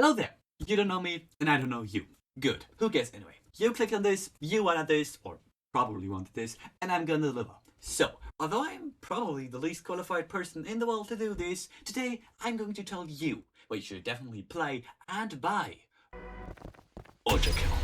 Hello there. You don't know me, and I don't know you. Good. Who cares anyway? You click on this, you wanted this, or probably wanted this, and I'm gonna deliver. So, although I'm probably the least qualified person in the world to do this, today I'm going to tell you what you should definitely play and buy. Ultrakill.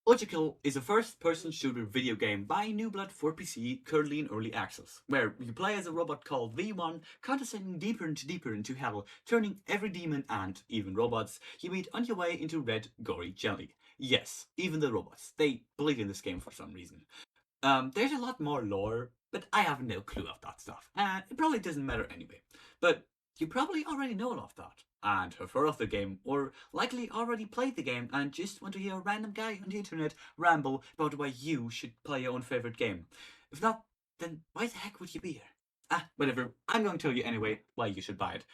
Ultrakill is a first-person shooter video game by New Blood for PC, currently in early access, where you play as a robot called V1, condescending deeper and deeper into hell, turning every demon and even robots you meet on your way into red, gory jelly. Yes, even the robots. They bleed in this game for some reason. There's a lot more lore, but I have no clue of that stuff, and it probably doesn't matter anyway. But you probably already know a lot of that, and have heard of the game, or likely already played the game and just want to hear a random guy on the internet ramble about why you should play your own favourite game. If not, then why the heck would you be here? Whatever, I'm going to tell you anyway why you should buy it.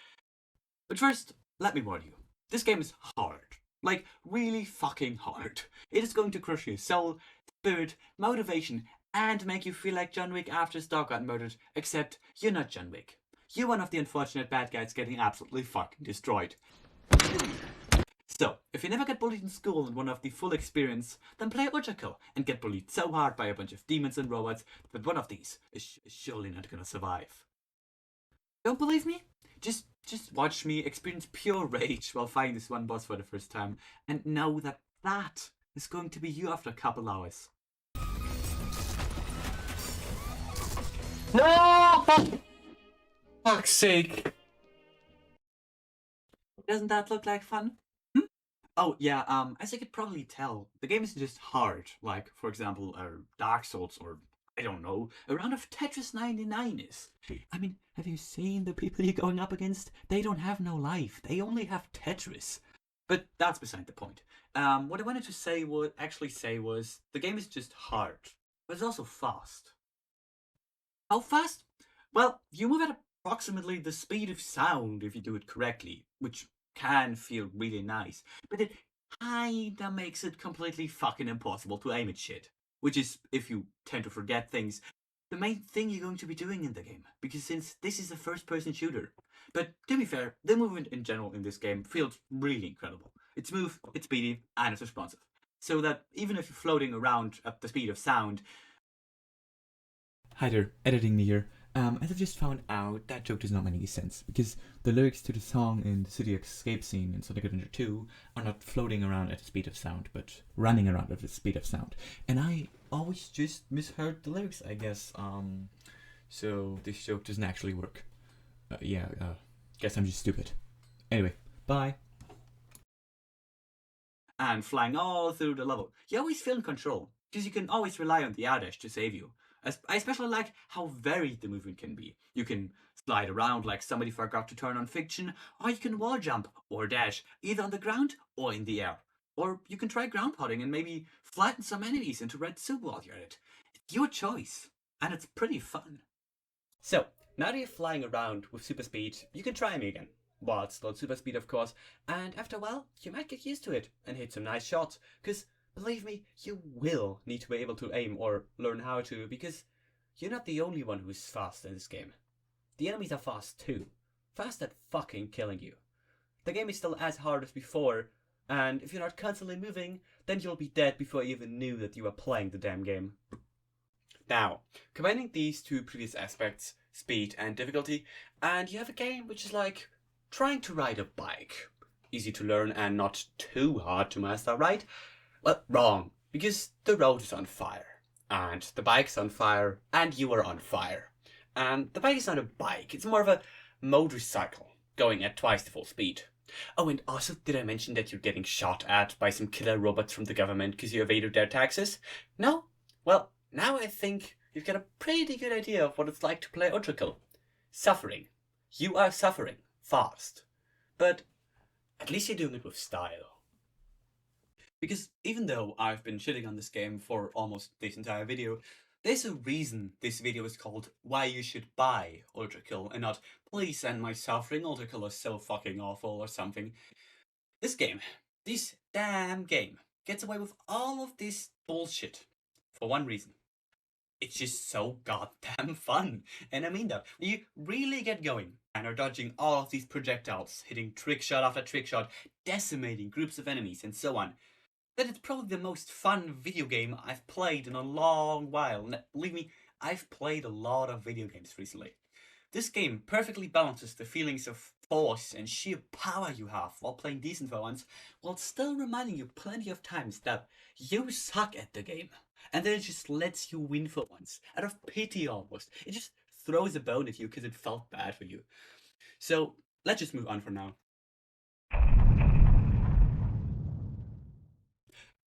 But first, let me warn you, this game is hard. Like, really fucking hard. It is going to crush your soul, spirit, motivation, and make you feel like John Wick after his dog got murdered, except you're not John Wick. You're one of the unfortunate bad guys getting absolutely fucking destroyed. So, if you never get bullied in school and want to have the full experience, then play Ultrakill and get bullied so hard by a bunch of demons and robots that one of these is surely not gonna survive. Don't believe me? Just watch me experience pure rage while fighting this one boss for the first time, and know that that is going to be you after a couple hours. No! Fuck's sake. Doesn't that look like fun? Oh yeah, as you could probably tell, the game isn't just hard, like, for example, Dark Souls or, I don't know, a round of Tetris 99 is. I mean, have you seen the people you're going up against? They don't have no life, they only have Tetris. But that's beside the point. What I wanted to say was, the game is just hard, but it's also fast. How fast? Well, you move at approximately the speed of sound if you do it correctly, which can feel really nice, but it kinda makes it completely fucking impossible to aim at shit. Which is, if you tend to forget things, the main thing you're going to be doing in the game, because since this is a first-person shooter. But to be fair, the movement in general in this game feels really incredible. It's smooth, it's speedy, and it's responsive. So that even if you're floating around at the speed of sound... Hi there, editing me here. As I've just found out, that joke does not make any sense, because the lyrics to the song in the city escape scene in Sonic Adventure 2 are not floating around at the speed of sound, but running around at the speed of sound. And I always just misheard the lyrics, I guess. So this joke doesn't actually work. Guess I'm just stupid. Anyway, bye. And flying all through the level. You always feel in control, because you can always rely on the R-dash to save you. I especially like how varied the movement can be. You can slide around like somebody forgot to turn on fiction, or you can wall jump or dash, either on the ground or in the air. Or you can try ground pounding and maybe flatten some enemies into red soup while you're at it. It's your choice, and it's pretty fun. So, now that you're flying around with super speed, you can try me again. Well, it's not super speed, of course, and after a while, you might get used to it and hit some nice shots, because believe me, you will need to be able to aim or learn how to, because you're not the only one who's fast in this game. The enemies are fast too. Fast at fucking killing you. The game is still as hard as before, and if you're not constantly moving, then you'll be dead before you even knew that you were playing the damn game. Now, combining these two previous aspects, speed and difficulty, and you have a game which is like trying to ride a bike. Easy to learn and not too hard to master, right? Well, wrong, because the road is on fire, and the bike's on fire, and you are on fire. And the bike is not a bike, it's more of a motorcycle, going at twice the full speed. Oh, and also, did I mention that you're getting shot at by some killer robots from the government because you evaded their taxes? No? Well, now I think you've got a pretty good idea of what it's like to play Ultrakill. Suffering. You are suffering. Fast. But at least you're doing it with style. Because even though I've been shitting on this game for almost this entire video, there's a reason this video is called Why You Should Buy Ultrakill and not Please End My Suffering, Ultrakill is so fucking awful or something. This damn game, gets away with all of this bullshit for one reason. It's just so goddamn fun. And I mean that. You really get going and are dodging all of these projectiles, hitting trick shot after trick shot, decimating groups of enemies, and so on. That it's probably the most fun video game I've played in a long while. And believe me, I've played a lot of video games recently. This game perfectly balances the feelings of force and sheer power you have while playing decent for once, while still reminding you plenty of times that you suck at the game. And then it just lets you win for once, out of pity almost. It just throws a bone at you because it felt bad for you. So let's just move on for now.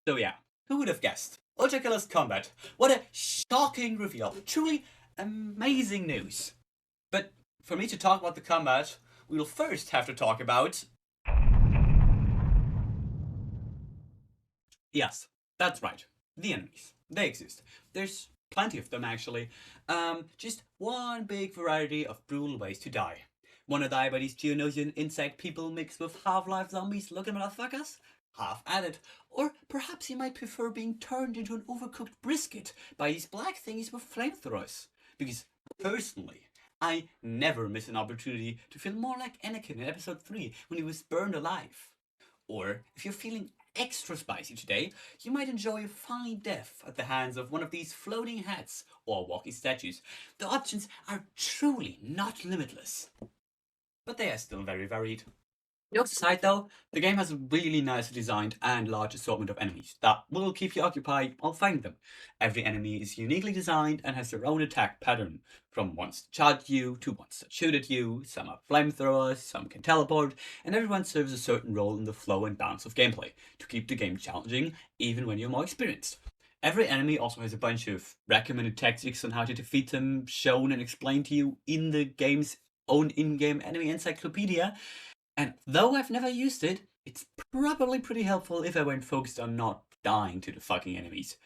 So yeah, who would have guessed? Ultrakiller's combat. What a shocking reveal. Truly amazing news. But for me to talk about the combat, we will first have to talk about... Yes, that's right. The enemies. They exist. There's plenty of them actually. Just one big variety of brutal ways to die. Wanna die by these Geonosian insect people mixed with Half-Life zombies looking motherfuckers? Half at it. Or perhaps you might prefer being turned into an overcooked brisket by these black thingies with flamethrowers. Because personally, I never miss an opportunity to feel more like Anakin in episode 3 when he was burned alive. Or if you're feeling extra spicy today, you might enjoy a fine death at the hands of one of these floating heads or walking statues. The options are truly not limitless. But they are still very varied. Jokes aside though, the game has a really nicely designed and large assortment of enemies that will keep you occupied while fighting them. Every enemy is uniquely designed and has their own attack pattern, from ones that charge you to ones that shoot at you. Some are flamethrowers, some can teleport, and everyone serves a certain role in the flow and balance of gameplay to keep the game challenging even when you're more experienced. Every enemy also has a bunch of recommended tactics on how to defeat them shown and explained to you in the game's own in-game enemy encyclopedia. And though I've never used it, it's probably pretty helpful if I weren't focused on not dying to the fucking enemies.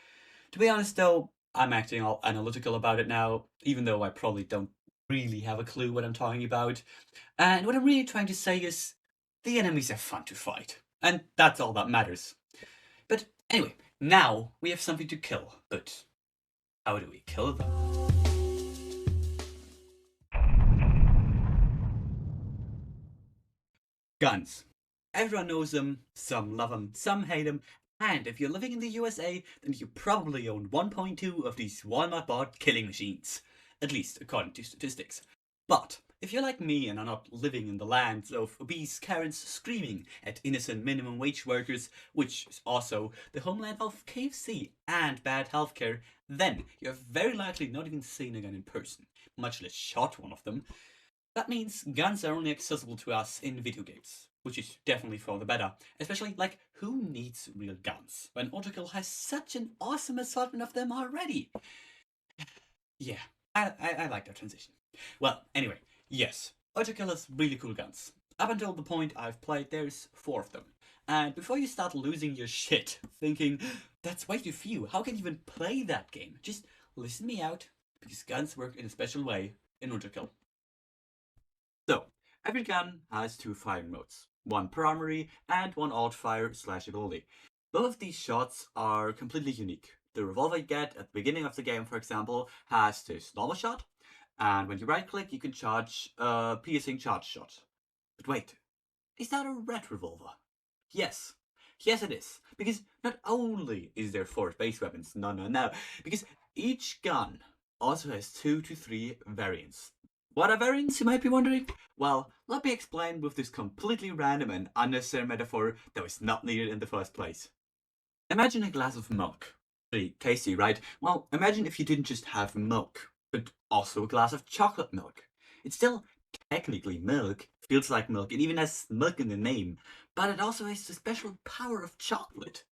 To be honest though, I'm acting all analytical about it now, even though I probably don't really have a clue what I'm talking about. And what I'm really trying to say is, the enemies are fun to fight. And that's all that matters. But anyway, now we have something to kill. But how do we kill them? Guns. Everyone knows them, some love them, some hate them, and if you're living in the USA, then you probably own 1.2 of these Walmart-bought killing machines. At least, according to statistics. But if you're like me and are not living in the lands of obese Karens screaming at innocent minimum wage workers, which is also the homeland of KFC and bad healthcare, then you're very likely not even seen a gun in person, much less shot one of them. That means guns are only accessible to us in video games, which is definitely for the better. Especially, like, who needs real guns when Ultrakill has such an awesome assortment of them already? Yeah, I like that transition. Well, anyway, yes, Ultrakill has really cool guns. Up until the point I've played, there's 4 of them. And before you start losing your shit, thinking, that's way too few, how can you even play that game? Just listen me out, because guns work in a special way in Ultrakill. So, every gun has 2 firing modes, one primary and one alt-fire/ability. Both of these shots are completely unique. The revolver you get at the beginning of the game, for example, has this normal shot, and when you right-click, you can charge a piercing charge shot. But wait, is that a red revolver? Yes. Yes, it is. Because not only is there 4 base weapons, no, because each gun also has 2 to 3 variants. What are variants, you might be wondering? Well, let me explain with this completely random and unnecessary metaphor that was not needed in the first place. Imagine a glass of milk. Pretty tasty, right? Well, imagine if you didn't just have milk, but also a glass of chocolate milk. It's still technically milk, feels like milk, it even has milk in the name, but it also has the special power of chocolate.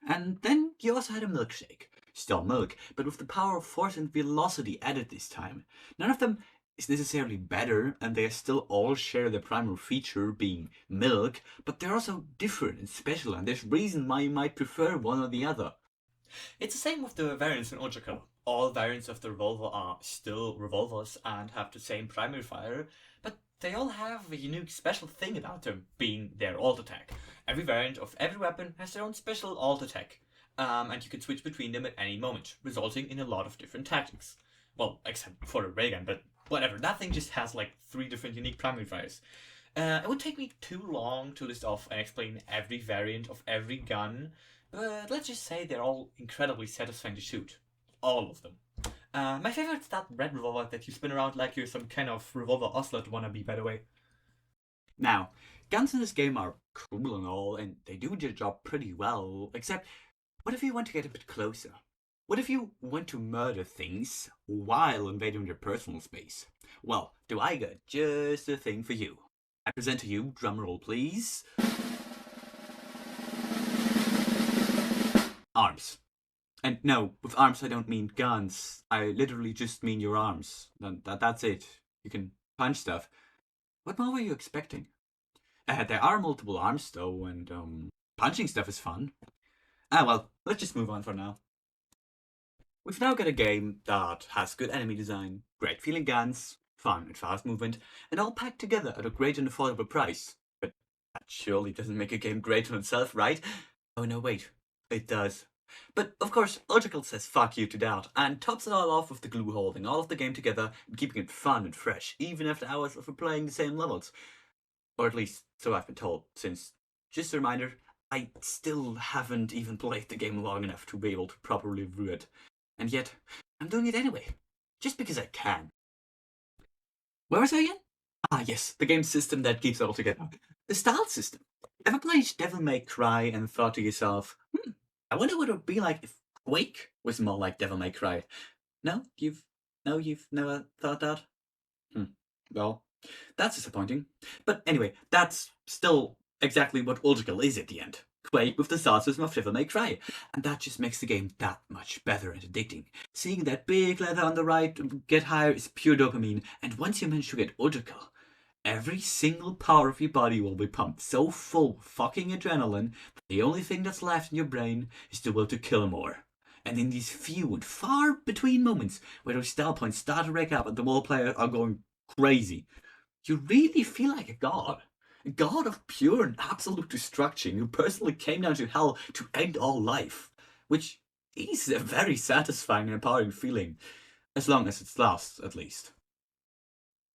And then you also had a milkshake. Still milk, but with the power of force and velocity added this time. None of them is necessarily better, and they still all share the primary feature being milk, but they're also different and special, and there's reason why you might prefer one or the other. It's the same with the variants in Ultrakill. All variants of the revolver are still revolvers and have the same primary fire, but they all have a unique special thing about them, being their alt attack. Every variant of every weapon has their own special alt attack, and you can switch between them at any moment, resulting in a lot of different tactics. Well, except for a ray gun, but whatever. That thing just has like 3 different unique primary fires. It would take me too long to list off and explain every variant of every gun, but let's just say they're all incredibly satisfying to shoot. All of them. My favorite's that red revolver that you spin around like you're some kind of revolver ocelot wannabe, by the way. Now, guns in this game are cool and all, and they do their job pretty well, except what if you want to get a bit closer? What if you want to murder things while invading their personal space? Well, do I got just the thing for you. I present to you, drumroll please, arms. And no, with arms I don't mean guns. I literally just mean your arms. That's it. You can punch stuff. What more were you expecting? There are multiple arms though, and punching stuff is fun. Well, let's just move on for now. We've now got a game that has good enemy design, great feeling guns, fun and fast movement, and all packed together at a great and affordable price. But that surely doesn't make a game great on itself, right? Oh no, wait. It does. But of course, Ultrakill says fuck you to that, and tops it all off with the glue holding all of the game together and keeping it fun and fresh, even after hours of replaying the same levels. Or at least, so I've been told, since, just a reminder, I still haven't even played the game long enough to be able to properly review it. And yet, I'm doing it anyway. Just because I can. Where was I again? Ah yes, the game system that keeps it all together. The style system. Ever played Devil May Cry and thought to yourself, I wonder what it would be like if Quake was more like Devil May Cry? No? You've never thought that? Well, that's disappointing. But anyway, that's still exactly what Ultrakill is at the end. Quake with the style system of Devil May Cry. And that just makes the game that much better and addicting. Seeing that big letter on the right get higher is pure dopamine, and once you manage to get Ultrakill, every single part of your body will be pumped so full of fucking adrenaline that the only thing that's left in your brain is the will to kill more. And in these few and far between moments where those style points start to rake up and the whole players are going crazy, you really feel like a god. A god of pure and absolute destruction who personally came down to hell to end all life. Which is a very satisfying and empowering feeling. As long as it lasts, at least.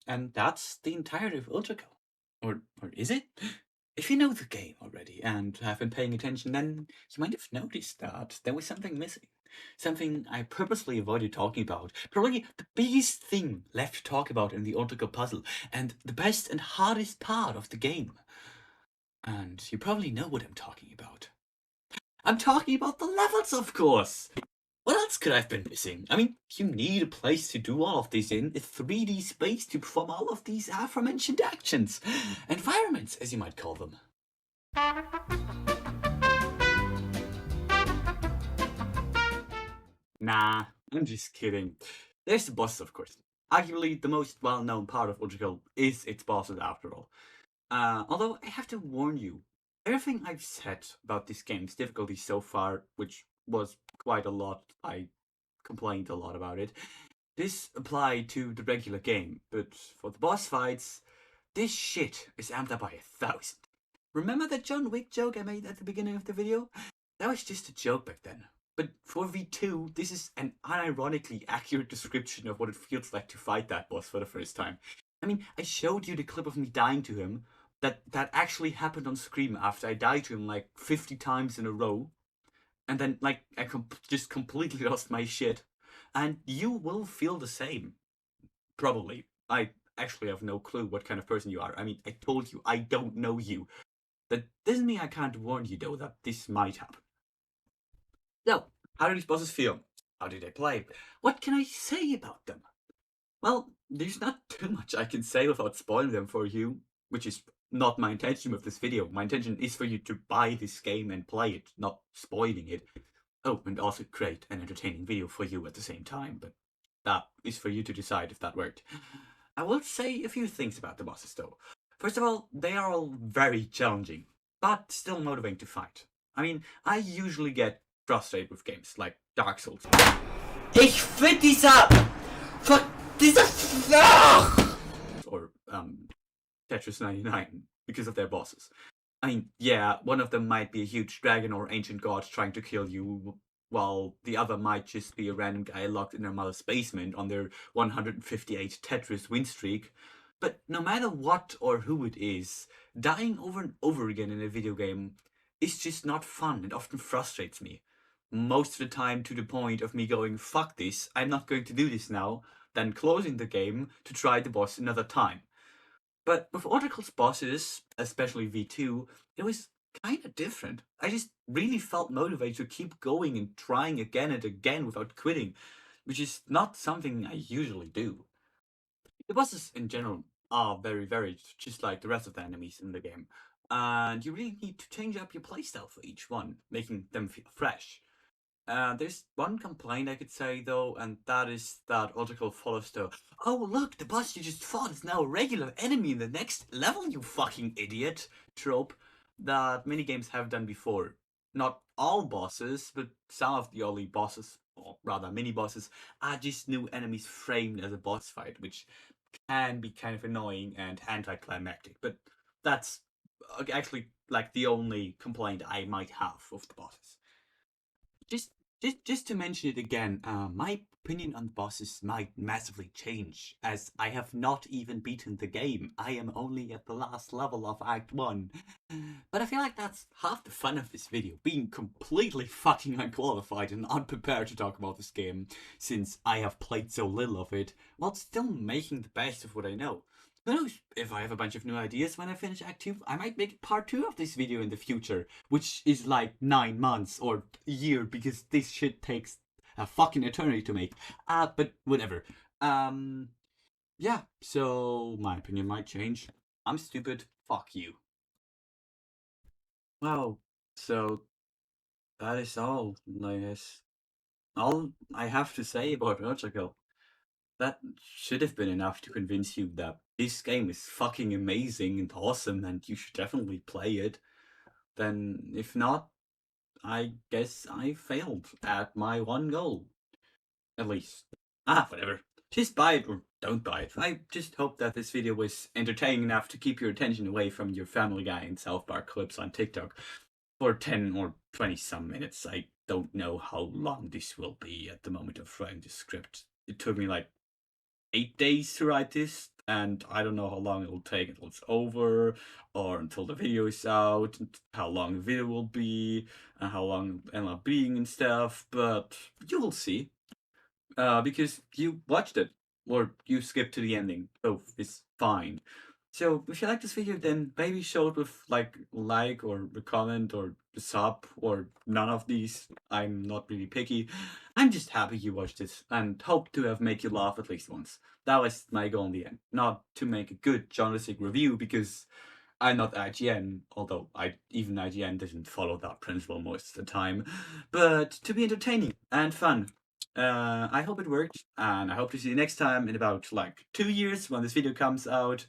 And that's the entirety of Ultrakill. Or is it? If you know the game already and have been paying attention, then you might have noticed that there was something missing. Something I purposely avoided talking about. Probably the biggest thing left to talk about in the Ultrakill puzzle, and the best and hardest part of the game. And you probably know what I'm talking about. I'm talking about the levels, of course! What else could I have been missing? I mean, you need a place to do all of this in, a 3D space to perform all of these aforementioned actions. Environments, as you might call them. Nah, I'm just kidding. There's the bosses, of course. Arguably, the most well-known part of Ultrakill is its bosses, after all. Although, I have to warn you, everything I've said about this game's difficulty so far, which was quite a lot, I complained a lot about it, this applied to the regular game, but for the boss fights, this shit is amped up by 1,000. Remember that John Wick joke I made at the beginning of the video? That was just a joke back then. But for V2, this is an unironically accurate description of what it feels like to fight that boss for the first time. I mean, I showed you the clip of me dying to him, that actually happened on screen after I died to him like 50 times in a row. And then, like, I just completely lost my shit. And you will feel the same. Probably. I actually have no clue what kind of person you are. I mean, I told you, I don't know you. That doesn't mean I can't warn you, though, that this might happen. So, how do these bosses feel? How do they play? What can I say about them? Well, there's not too much I can say without spoiling them for you, which is not my intention with this video. My intention is for you to buy this game and play it, not spoiling it. Oh, and also create an entertaining video for you at the same time, but that is for you to decide if that worked. I will say a few things about the bosses though. First of all, they are all very challenging, but still motivating to fight. I mean, I usually get frustrated with games like Dark Souls. Ich find dieser... Or Tetris 99 because of their bosses. I mean, yeah, one of them might be a huge dragon or ancient god trying to kill you, while the other might just be a random guy locked in their mother's basement on their 158 Tetris win streak. But no matter what or who it is, dying over and over again in a video game is just not fun. It often frustrates me. Most of the time to the point of me going, fuck this, I'm not going to do this now, then closing the game to try the boss another time. But with Ultrakill's bosses, especially V2, it was kind of different. I just really felt motivated to keep going and trying again and again without quitting, which is not something I usually do. The bosses in general are very varied, just like the rest of the enemies in the game, and you really need to change up your playstyle for each one, making them feel fresh. There's one complaint I could say though, and that is that Ultrakill follows the "oh look, the boss you just fought is now a regular enemy in the next level, you fucking idiot" trope that many games have done before. Not all bosses, but some of the early bosses, or rather mini bosses, are just new enemies framed as a boss fight, which can be kind of annoying and anticlimactic. But that's actually like the only complaint I might have of the bosses. Just just to mention it again, my opinion on bosses might massively change, as I have not even beaten the game. I am only at the last level of Act 1. But I feel like that's half the fun of this video, being completely fucking unqualified and unprepared to talk about this game, since I have played so little of it, while still making the best of what I know. Who knows, if I have a bunch of new ideas when I finish Act 2, I might make part 2 of this video in the future, which is like 9 months or a year, because this shit takes a fucking eternity to make. But whatever. Yeah, so my opinion might change. I'm stupid, fuck you. Well, so that is all, I guess. All I have to say about Ultrakill. That should have been enough to convince you that this game is fucking amazing and awesome and you should definitely play it. Then, if not, I guess I failed at my one goal. At least. Whatever. Just buy it or don't buy it. I just hope that this video was entertaining enough to keep your attention away from your Family Guy and South Park clips on TikTok for 10 or 20 some minutes. I don't know how long this will be at the moment of writing the script. It took me like 8 days to write this, and I don't know how long it will take until it's over, or until the video is out, and how long the video will be, and how long it'll end up being and stuff, but you will see. Because you watched it, or you skipped to the ending, both is fine. So if you like this video, then maybe show it with like or a comment or a sub or none of these. I'm not really picky. I'm just happy you watched it and hope to have made you laugh at least once. That was my goal in the end. Not to make a good journalistic review, because I'm not IGN, although even IGN doesn't follow that principle most of the time, but to be entertaining and fun. I hope it worked, and I hope to see you next time in about like 2 years when this video comes out,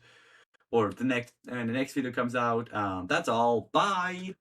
or the next video comes out. That's all. Bye.